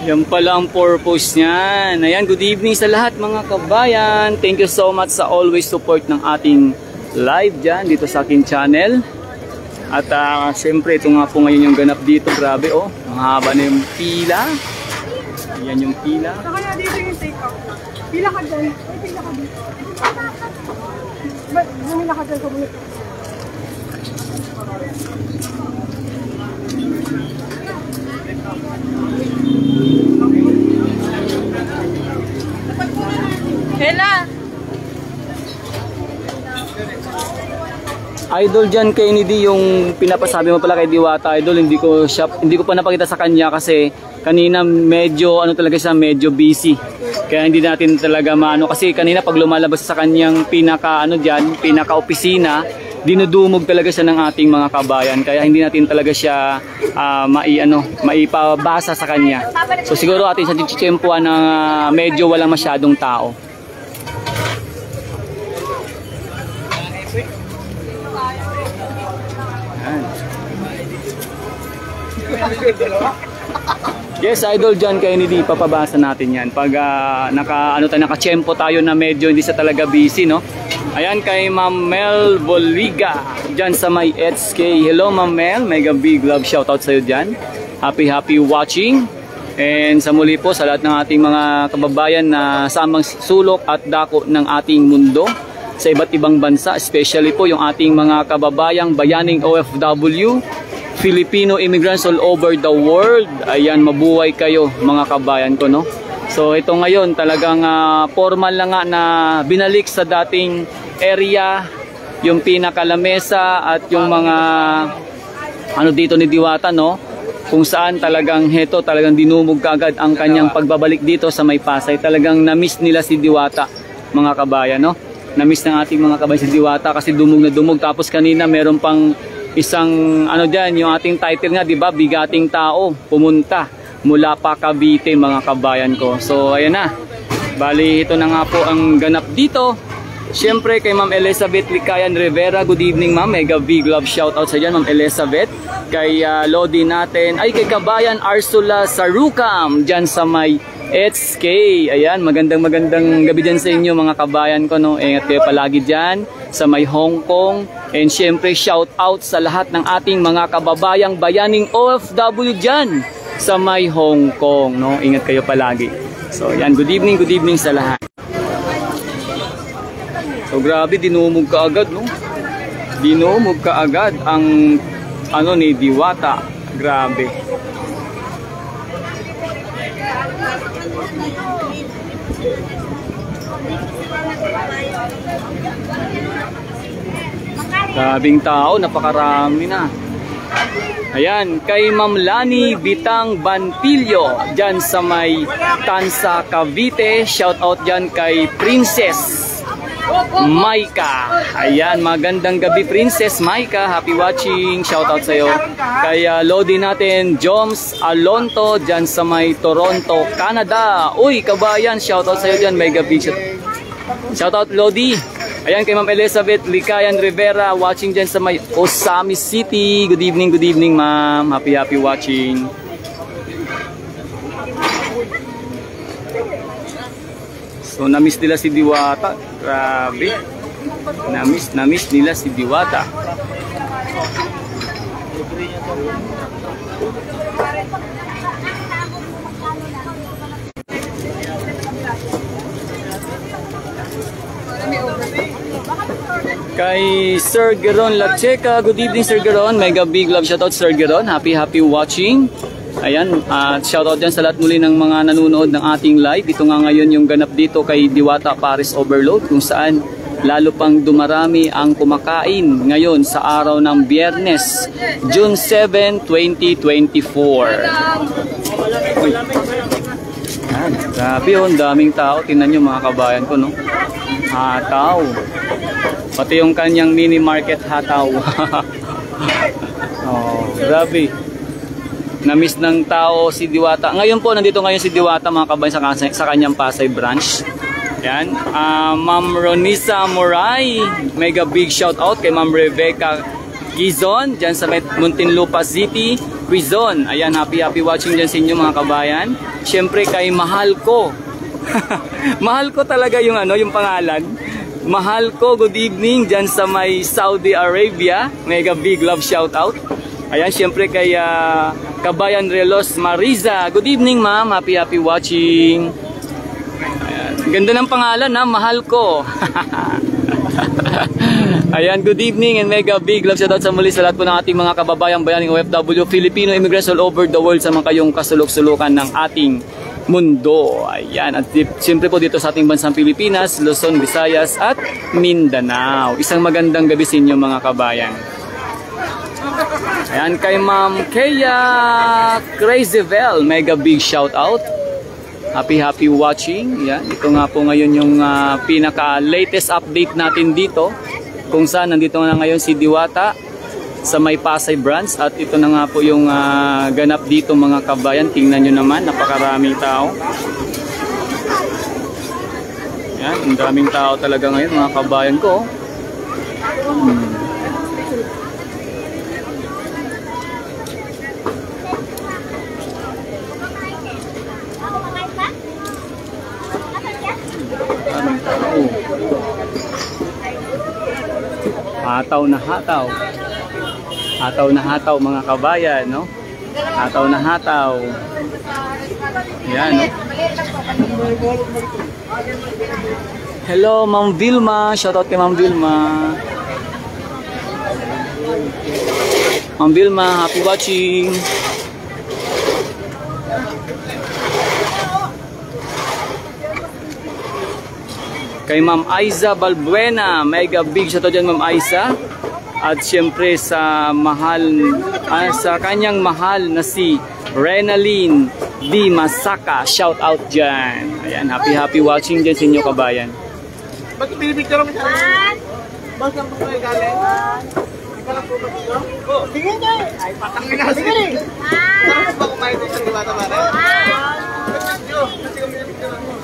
Yan pala ang purpose niyan. Ayan, good evening sa lahat mga kabayan. Thank you so much sa always support ng ating live dyan dito sa aking channel. At siyempre ito nga po ngayon yung ganap dito. Grabe oh, ang haba na yung pila. Ayan yung pila. Saka na dito yung take out. Pila ka dyan. Ay, pila ka dito. Bumila ka dyan sa bulit. Hela! Idol dyan kay Nidi yung pinapasabi mo pala kay Diwata. Idol, hindi ko pa napakita sa kanya kasi kanina medyo ano talaga siya, medyo busy. Kaya hindi natin talaga maano kasi kanina pag lumalabas sa kanyang pinaka ano diyan, pinaka opisina, dinudumog talaga siya ng ating mga kabayan. Kaya hindi natin talaga siya maipabasa sa kanya. So siguro atin sa tiyempuan na medyo walang masyadong tao. Yes, Idol John Kennedy, papabasa natin yan pag naka-tiyempo tayo na medyo hindi sa talaga busy, no? Ayan kay Ma'am Mel Boliga dyan sa may HK. Hello Ma'am Mel, mega big love shoutout sa iyo dyan. Happy watching. And sa muli po sa lahat ng ating mga kababayan na samang sulok at dako ng ating mundo sa iba't ibang bansa, especially po yung ating mga kababayang bayaning OFW, Filipino immigrants all over the world. Ayan, mabuhay kayo mga kabayan ko, no? So ito ngayon talagang formal lang nga na binalik sa dating area yung pinakalamesa at yung mga ano dito ni Diwata, no? Kung saan talagang talagang dinumog kagad ang kanyang pagbabalik dito sa May Pasay. Talagang na-miss nila si Diwata mga kabayan, no? Na-miss ng ating mga kabayan si Diwata kasi dumog na dumog. Tapos kanina meron pang isang ano dyan, yung ating title nga, di ba? Bigating tao pumunta mula pa Cavite mga kabayan ko. So ayan na, bali ito na nga po ang ganap dito. Siyempre kay Ma'am Elizabeth Licayan Rivera, good evening ma'am, mega big love shoutout sa dyan Ma'am Elizabeth. Kay Lodi natin, ay kay Kabayan Arsula Sarukam dyan sa may HK. Ayan, magandang gabi dyan sa inyo mga kabayan ko, no? Ingat kayo palagi dyan sa may Hong Kong. And syempre shout out sa lahat ng ating mga kababayang bayaning OFW dyan sa may Hong Kong, no? Ingat kayo palagi. So yan, good evening sa lahat. So grabe, dinumog ka agad, no? Dinumog ka agad ang ano ni Diwata. Grabe. Grabing tao, napakarami na. Ayan, kay Ma'am Lani Bitang Bantillo dyan sa may Tansa, Cavite. Shout out dyan kay Princess Maika. Ayan, magandang gabi Princess Maika. Happy watching. Shout out sa'yo. Kay Lodi natin, Joms Alonto dyan sa may Toronto, Canada. Uy, kabayan, shout out sa'yo dyan. Mega big shout out Lodi. Ayan kay Ma'am Elizabeth Licayan Rivera watching dyan sa may Osami City. Good evening ma'am. Happy watching. So na-miss nila si Diwata. Grabe. Na-miss nila si Diwata. Kay Sir Geron Lacheca, good evening Sir Geron, mega big love shoutout Sir Geron, happy watching. Ayan, shoutout dyan sa lahat muli ng mga nanonood ng ating live. Ito nga ngayon yung ganap dito kay Diwata Paris Overload, kung saan lalo pang dumarami ang kumakain ngayon sa araw ng Biyernes, June 7, 2024. Uy. Ayan, grabe yun, daming tao, tingnan nyo mga kabayan ko, no? Hataw. Pati yung kanyang mini market hataw. Oh, grabe. Na-miss ng tao si Diwata. Ngayon po, nandito ngayon si Diwata mga kabayan sa kanyang Pasay branch. Yan. Ma'am Ronisa Moray, mega big shout out kay Ma'am Rebecca Quezon, dyan sa Muntinlupa City, Quezon. Ayan, happy watching dyan sa inyo mga kabayan. Siyempre kay Mahal Ko. Mahal ko talaga yung yung pangalan. Mahal Ko, good evening dyan sa may Saudi Arabia. Mega big love shout out. Ayan, siyempre kay Kabayan Relos Mariza. Good evening ma'am, happy watching. Ayan. Ganda ng pangalan ha, Mahal Ko. Ayan, good evening and mega big love shoutout sa muli sa lahat po ng ating mga kababayang bayaning OFW, Filipino immigrants all over the world sa mga kayong kasulok-sulukan ng ating mundo. Ayan, at siyempre po dito sa ating bansang Pilipinas, Luzon, Visayas at Mindanao. Isang magandang gabi sa inyo mga kabayan. Ayan, kay Ma'am Kaya Crazyvel, mega big shout out. Happy watching. Yan, ito nga po ngayon yung pinaka latest update natin dito, kung saan nandito na ngayon si Diwata sa may Pasay branch, at ito na nga po yung ganap dito mga kabayan. Tingnan nyo naman, napakaraming tao. Yan, ang daming tao talaga ngayon mga kabayan ko. Hataw na hataw. Hataw na hataw mga kabayan, no? Hataw na hataw. Yan, no? Hello, Ma'am Vilma. Shoutout kay Ma'am Vilma. Ma'am Vilma, happy watching. Kay Ma'am Aiza Balbuena, mega big shoutout dyan Ma'am Aiza. At siyempre sa sa kanyang mahal na si Renaline D. Masaka, shout out dyan. Ayan, happy watching dyan sa inyo kabayan. Bakit binibigyan mo sa akin? Bakit ang mga galing? Sige nga! Ay, patangin na sige rin! Sarap ba kumain dito sa Diwata ba rin? Kasi kung binibigyan mo.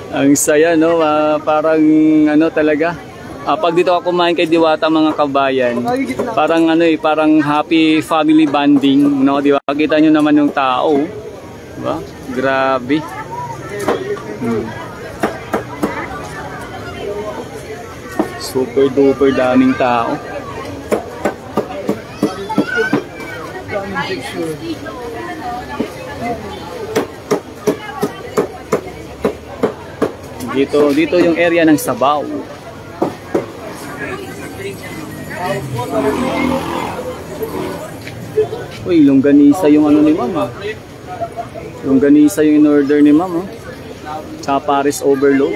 Ang saya, no? Parang talaga. Pag dito ako kumain kay Diwata mga kabayan, parang parang happy family bonding, no? Di ba? Kita nyo naman yung tao, diba? Grabe. Super duper daming tao. Dito yung area ng Sabaw. Uy, longganisa yung ni Mama. Longganisa yung in-order ni Mama. Tsaka Paris overload.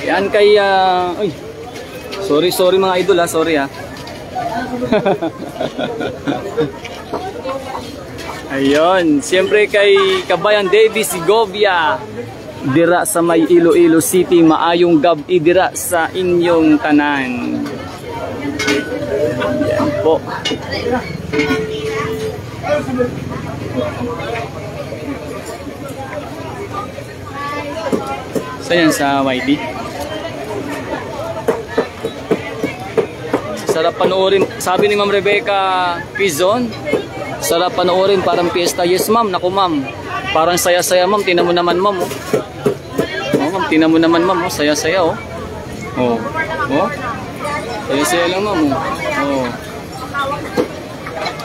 Yan kay uy. Sorry mga idol sorry Ayun, siyempre kay Kabayan Davis Segovia, dira sa may Iloilo City, maayong gabi dira sa inyong tanan. Yan po. So yan sa YD. Sarap panoorin, sabi ni Ma'am Rebecca Quezon, sarap panoorin, parang piyesta. Yes ma'am, naku ma'am, parang saya-saya ma'am, tinan mo naman ma'am oh. Ma'am, tinan mo naman ma'am oh, saya-saya oh. Oh, saya-saya lang ma'am oh.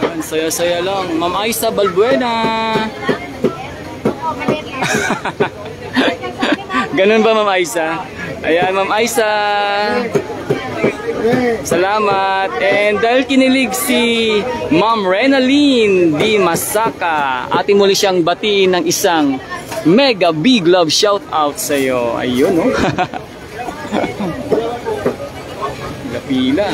Yan, saya-saya lang. Ma'am Aiza Balbuena. Ganun ba Ma'am Aiza? Ayan Ma'am Aiza, salamat. And dahil kinilig si Ma'am Renaline D. Masaka, ating muli siyang batiin ng isang mega big love shout out sa iyo. Ayun no. Pila.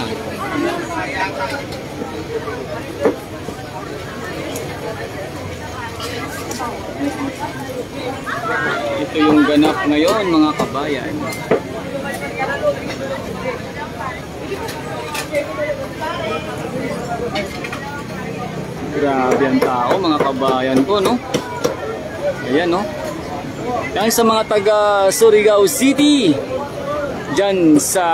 Ito yung ganap ngayon mga kabayan. Grabe ang tao, mga kabayan ko, no? Ayan, no? Yan sa mga taga Surigao City. Diyan sa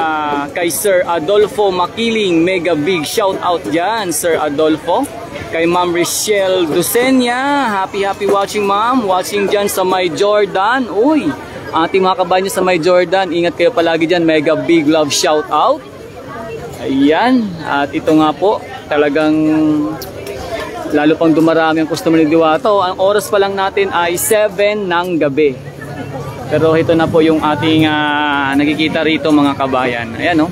kay Sir Adolfo Makiling, mega big shout out diyan, Sir Adolfo. Kay Ma'am Richelle Dusenia, happy watching ma'am, watching diyan sa May Jordan. Uy, ating mga kabayan sa May Jordan, ingat kayo palagi diyan, mega big love shout out. Ayan, at ito nga po, talagang lalo pang dumarami ang customer ni Diwata. Ang oras pa lang natin ay 7 ng gabi. Pero ito na po yung ating nakikita rito mga kabayan. Ayan, no?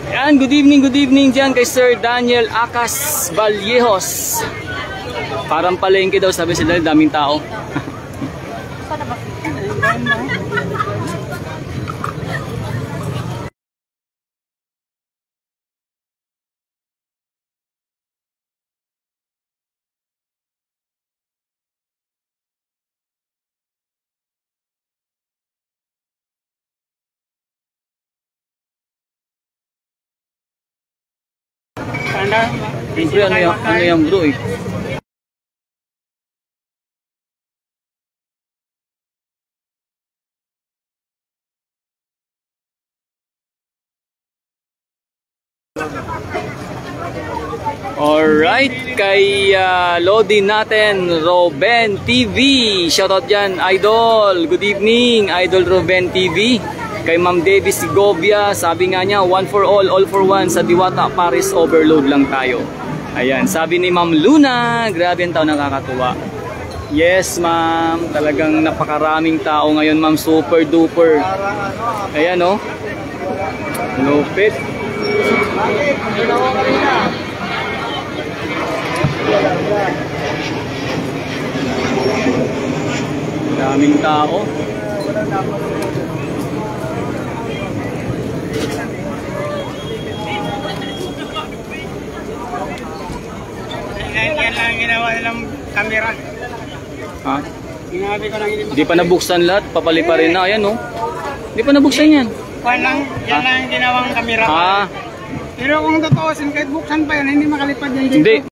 Yan, good evening dyan kay Sir Daniel Acas Vallejos. Parang palengke daw, sabi sila, daming tao. Siyempre, ano yung bro eh. Alright, kay Lodi natin, Ruben TV. Shoutout dyan, Idol. Good evening, Idol Ruben TV. Kay Ma'am Davis Segovia, sabi nga niya, one for all for one. Sa Diwata Paris, overload lang tayo. Ayan, sabi ni Ma'am Luna, grabe ang tao, nakakatuwa. Yes, ma'am, talagang napakaraming tao ngayon, ma'am, super duper. Ayan, no? Lupit. Daming tao. Yan lang ginawa nilang camera. Ha? Ginabi ko lang Di pa nabuksan lahat, papali pa rin na. Ayan, no? Di pa nabuksan yan. Yan lang ginawang camera. Ah. Pero kung totoosin, kahit buksan pa yan, hindi makalipad yan dito. Hindi.